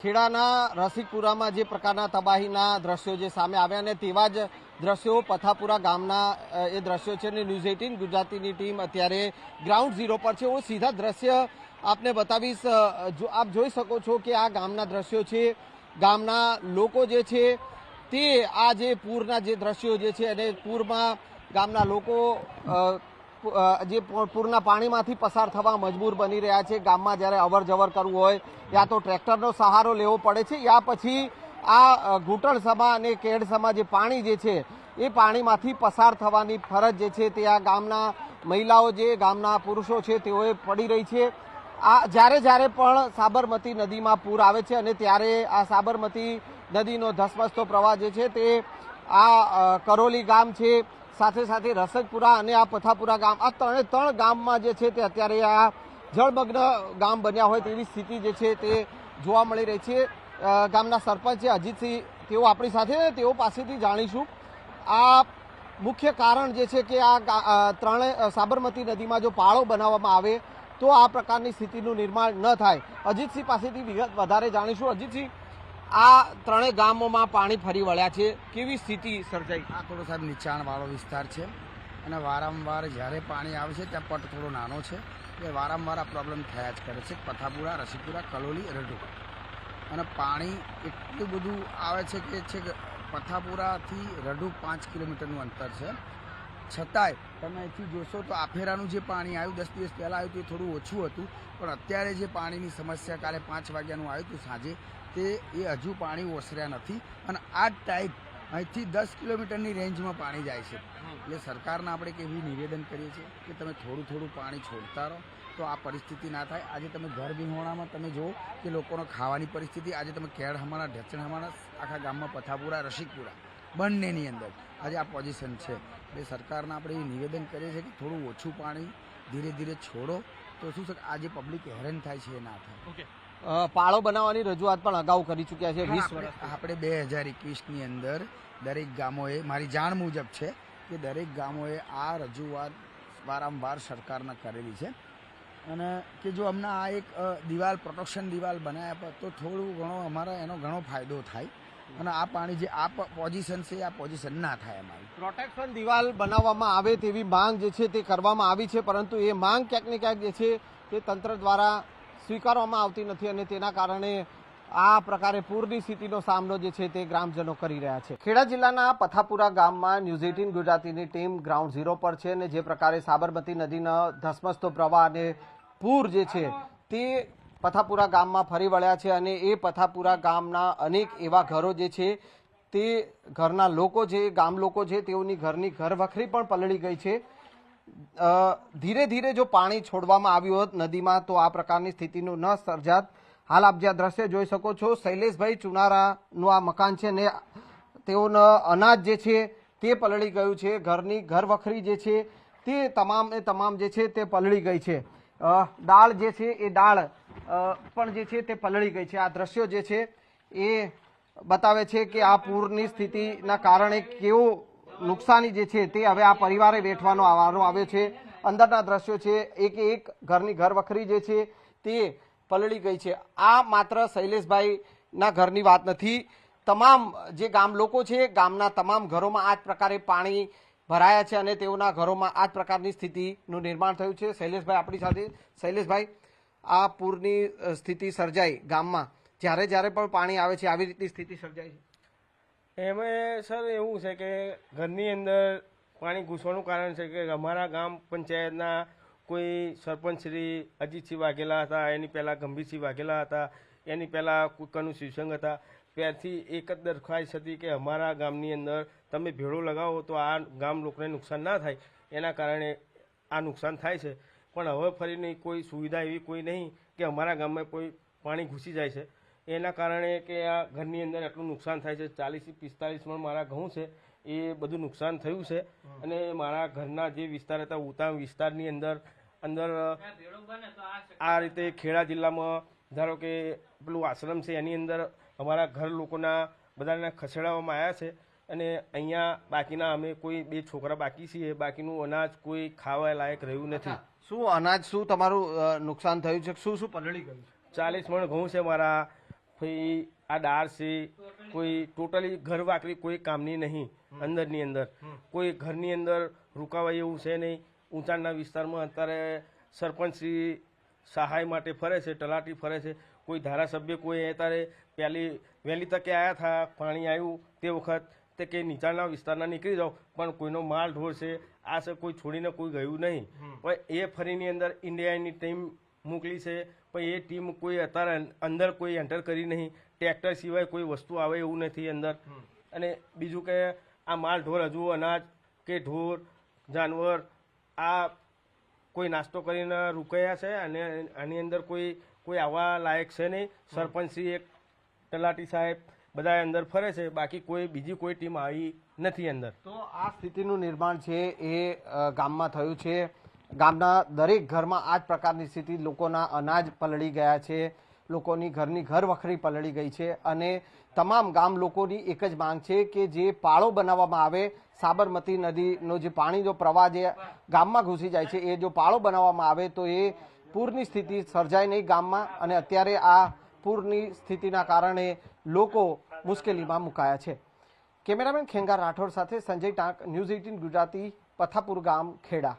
ખેડાના રસિકપુરામાં જે પ્રકારના તબાહીના દ્રશ્યો જે સામે આવ્યા અને તેવા જ દ્રશ્યો પથાપુરા ગામના એ દ્રશ્યો છે અને ન્યૂઝ 18 ગુજરાતીની ટીમ અત્યારે ગ્રાઉન્ડ ઝીરો પર છે। હું સીધા દ્રશ્ય આપને બતાવીશ। આપ જોઈ શકો છો કે આ ગામના દ્રશ્યો છે। ગામના લોકો જે છે તે આ જે પૂરના જે દ્રશ્યો જે છે અને પૂરમાં ગામના લોકો જે પૂરના પાણીમાંથી પસાર થવા મજબૂર બની રહ્યા છે। ગામમાં જ્યારે અવર જવર કરવું હોય યા તો ટ્રેક્ટરનો સહારો લેવો પડે છે યા પછી આ ઘૂંટણસમા અને કેડસમા જે પાણી જે છે એ પાણીમાંથી પસાર થવાની ફરજ જે છે તે આ ગામના મહિલાઓ જે ગામના પુરુષો છે તેઓએ પડી રહી છે। આ જ્યારે પણ સાબરમતી નદીમાં પૂર આવે છે અને ત્યારે આ સાબરમતી નદીનો ધસમસતો પ્રવાહ જે છે તે આ કરોલી ગામ છે, સાથે સાથે રસદપુરા અને આ પથાપુરા ગામ, આ ત્રણ ગામમાં જે છે તે અત્યારે આ જળમગ્ન ગામ બન્યા હોય તેવી સ્થિતિ જે છે તે જોવા મળી રહી છે। ગામના સરપંચ છે અજીતસિંહ, તેઓ આપણી સાથે, તેઓ પાસેથી જાણીશું આ મુખ્ય કારણ જે છે કે આ ત્રણે સાબરમતી નદીમાં જો પાળો બનાવવામાં આવે તો આ પ્રકારની સ્થિતિનું નિર્માણ ન થાય। અજીતસિંહ પાસેથી વિગત વધારે જાણીશું। અજીતસિંહ, આ ત્રણેય ગામોમાં પાણી ફરી વળ્યા છે, કેવી સ્થિતિ સર્જાઈ? આ થોડો સાહેબ નીચાણવાળો વિસ્તાર છે અને વારંવાર જ્યારે પાણી આવે છે ત્યાં પટ થોડો નાનો છે એટલે વારંવાર આ પ્રોબ્લેમ થયા જ કરે છે। પથાપુરા, રસીપુરા, કલોલી, રડુ અને પાણી એટલું બધું આવે છે કે પથાપુરાથી રડુ 5 કિલોમીટરનું અંતર છે, છતાંય તમે અહીંથી જોશો તો આફેરાનું જે પાણી આવ્યું 10 દિવસ પહેલાં આવ્યું તે થોડું ઓછું હતું, પણ અત્યારે જે પાણીની સમસ્યા કાલે 5 વાગ્યાનું આવ્યું હતું સાંજે તે હજુ પાણી ઓસર્યા નથી અને આ ટાઈપ અહીંથી 10 કિલોમીટરની રેન્જમાં પાણી જાય છે। એટલે સરકારને આપણે કેવી નિવેદન કરીએ છીએ કે તમે થોડું પાણી છોડતા રહો તો આ પરિસ્થિતિ ના થાય। આજે તમે ઘર વિહોણામાં તમે જુઓ કે લોકોનો ખાવાની પરિસ્થિતિ, આજે તમે કેડ હમાણા, ઢેચણ હમાણા, આખા ગામમાં પથાપુરા, રસિકપુરા બંનેની અંદર આજે આ પોઝિશન છે। એટલે સરકારને આપણે એ નિવેદન કરીએ છીએ કે થોડું ઓછું પાણી ધીરે ધીરે છોડો તો શું છે કે આજે પબ્લિક હેરાન થાય છે એ ના થાય। પાળો બનાવવાની રજૂઆત પણ અગાઉ કરી ચૂક્યા છે 20 વર્ષ। આપણે 2021ની અંદર દરેક ગામોએ, મારી જાણ મુજબ છે કે દરેક ગામોએ આ રજૂઆત વારંવાર સરકારને કરેલી છે અને કે જો અમને આ એક દિવાલ, પ્રોટેક્શન દિવાલ બનાવ્યા તો થોડું ઘણો અમારે એનો ઘણો ફાયદો થાય અને આ પાણી જે આ પોઝિશન છે આ પોઝિશન ના થાય। અમારી પ્રોટેક્શન દિવાલ બનાવવામાં આવે તેવી માંગ જે છે તે કરવામાં આવી છે, પરંતુ એ માંગ ક્યાંક ને ક્યાંક જે છે તે તંત્ર દ્વારા સ્વીકારવામાં આવતી નથી અને તેના કારણે આ પ્રકારે પૂરની સ્થિતિનો સામનો જે છે તે ગ્રામજનો કરી રહ્યા છે। ખેડા જિલ્લાના પથાપુરા ગામમાં ન્યૂઝ 18 ગુજરાતીની ટીમ ગ્રાઉન્ડ ઝીરો પર છે અને જે પ્રકારે સાબરમતી નદીનો ધસમસતો પ્રવાહ અને પૂર જે છે તે પથાપુરા ગામમાં ફરી વળ્યા છે અને એ પથાપુરા ગામના અનેક એવા ઘરો જે છે તે ઘરના લોકો છે, ગામ લોકો છે, તેઓની ઘરની ઘરવખરી પણ પલળી ગઈ છે। ધીરે ધીરે જો પાણી છોડવામાં આવ્યું હોત નદીમાં તો આ પ્રકારની સ્થિતિનું ન સર્જાત। હાલ આપ જે દ્રશ્ય જોઈ શકો છો, શૈલેષભાઈ ચુનારાનું આ મકાન છે ને તેઓનો અનાજ જે છે તે પલળી ગયું છે, ઘરની ઘરવખરી જે છે તે તમામ જે છે તે પલળી ગઈ છે। દાળ જે છે એ દાળ પણ જે છે તે પલળી ગઈ છે। આ દ્રશ્યો જે છે એ બતાવે છે કે આ પૂરની સ્થિતિના કારણે કેવું નુકસાની જે છે તે હવે આ પરિવારે વેઠવાનો વારો આવ્યો છે। અંદરના દ્રશ્યો છે, એક ઘરની ઘરવખરી જે છે તે પલળી ગઈ છે। આ માત્ર શૈલેષભાઈના ઘરની વાત નથી, તમામ જે ગામ લોકો છે ગામના તમામ ઘરોમાં આ જ પ્રકારે પાણી ભરાયા છે અને તેઓના ઘરોમાં આ જ પ્રકારની સ્થિતિનું નિર્માણ થયું છે। શૈલેષભાઈ આપણી સાથે। શૈલેષભાઈ, આ પૂરની સ્થિતિ સર્જાઈ ગામમાં, જ્યારે પણ પાણી આવે છે આવી રીતની સ્થિતિ સર્જાય છે? એમાં સર એવું છે કે ઘરની અંદર પાણી ઘૂસવાનું કારણ છે કે અમારા ગામ પંચાયતના કોઈ સરપંચ શ્રી અજીતસિંહ વાઘેલા હતા, એની પહેલાં ગંભીરસિંહ વાઘેલા હતા, એની પહેલાં કુકરનું શિવસંગ હતા, ત્યારથી એક જ દરખાસ્ત હતી કે અમારા ગામની અંદર તમે ભેળો લગાવો તો આ ગામ લોકોને નુકસાન ના થાય, એના કારણે આ નુકસાન થાય છે। પણ હવે ફરીની કોઈ સુવિધા એવી કોઈ નહીં કે અમારા ગામમાં કોઈ પાણી ઘૂસી જાય છે, એના કારણે કે આ ઘરની અંદર એટલું નુકસાન થાય છે। 40 થી 45 મણ મારા ઘઉં છે એ બધું નુકસાન થયું છે અને મારા ઘરના જે વિસ્તાર હતા ઉતામ વિસ્તારની અંદર આ રીતે ખેડા જિલ્લામાં ધારો કે પેલું આશ્રમ છે એની અંદર અમારા ઘર લોકોના બધાને ખસેડવામાં આવ્યા છે અને અહીંયા બાકીના અમે કોઈ 2 છોકરા બાકી છીએ, બાકીનું અનાજ કોઈ ખાવા લાયક રહ્યું નથી। શું અનાજ, શું તમારું નુકસાન થયું છે, શું પલળી ગયું? 40 મણ ઘઉં છે મારા, પછી આ દાળ છે કોઈ ટોટલી ઘર વાકરી કોઈ કામની નહીં અંદરની અંદર કોઈ ઘરની અંદર રોકાવાય એવું છે નહીં. ઊંચાણના વિસ્તારમાં અત્યારે સરપંચશ્રી સહાય માટે ફરે છે, તલાટી ફરે છે, કોઈ ધારાસભ્ય કોઈ અત્યારે વહેલી તકે આવ્યા હતા, પાણી આવ્યું તે વખત તે કે નીચાણના વિસ્તારના નીકળી જાઓ, પણ કોઈનો માલ ઢોર છે આ છે કોઈ છોડીને કોઈ ગયું નહીં. પણ એ ફરીની અંદર ઇન્ડિયાની ટીમ મોકલી છે, પણ એ ટીમ કોઈ અત્યારે અંદર કોઈ એન્ટર કરી નહીં. ટ્રેક્ટર સિવાય કોઈ વસ્તુ આવે એવું નથી અંદર. અને બીજું કે આ માલ ઢોર હજુ અનાજ કે ઢોર જાનવર આ કોઈ નાસ્તો કરીને રોકાયા છે અને આની અંદર કોઈ આવવા લાયક છે નહીં. સરપંચશ્રી એક તલાટી સાહેબ બધા અંદર ફરે છે, બાકી કોઈ બીજી કોઈ ટીમ આવી નથી અંદર. તો આ સ્થિતિનું નિર્માણ છે એ ગામમાં થયું છે. ગામના દરેક ઘરમાં આ જ પ્રકારની સ્થિતિ, લોકોના અનાજ પલળી ગયા છે, લોકોની ઘરની ઘર વખરી પલળી ગઈ છે અને તમામ ગામ લોકોની એક જ માંગ છે કે જે પાળો બનાવવામાં આવે, સાબરમતી નદીનો જે પાણીનો પ્રવાહ જે ગામમાં ઘૂસી જાય છે એ જો પાળો બનાવવામાં આવે તો એ પૂરની સ્થિતિ સર્જાય નહીં ગામમાં. અને અત્યારે આ પૂરની સ્થિતિના કારણે લોકો મુશ્કેલીમાં મુકાયા છે. કેમેરામેન ખેંગાર રાઠોડ સાથે સંજય ટાંક, ન્યૂઝ 18 ગુજરાતી, પથાપુર ગામ, ખેડા.